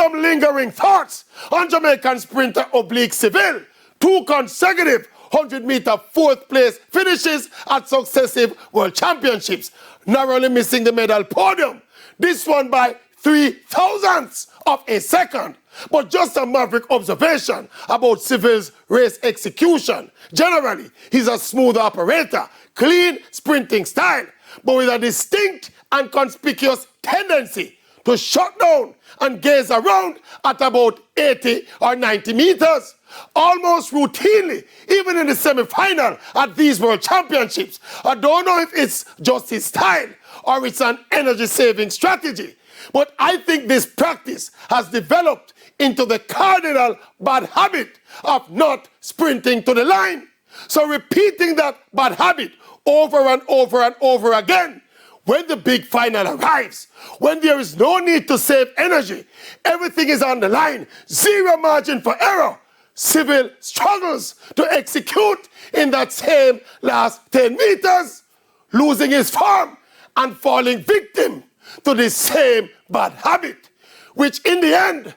some lingering thoughts on Jamaican sprinter Oblique Seville. 2 consecutive 100-meter fourth place finishes at successive world championships, narrowly missing the medal podium. This one by 0.003 of a second. But just a maverick observation about Seville's race execution. Generally, he's a smooth operator, clean sprinting style, but with a distinct and conspicuous tendency to shut down and gaze around at about 80 or 90 meters. Almost routinely, even in the semi-final at these World Championships. I don't know if it's just his style or it's an energy-saving strategy, but I think this practice has developed into the cardinal bad habit of not sprinting to the line. So repeating that bad habit over and over and over again, when the big final arrives, when there is no need to save energy, everything is on the line, zero margin for error, Seville struggles to execute in that same last 10 meters, losing his form and falling victim to the same bad habit, which in the end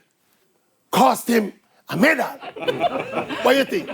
cost him a medal. What do you think?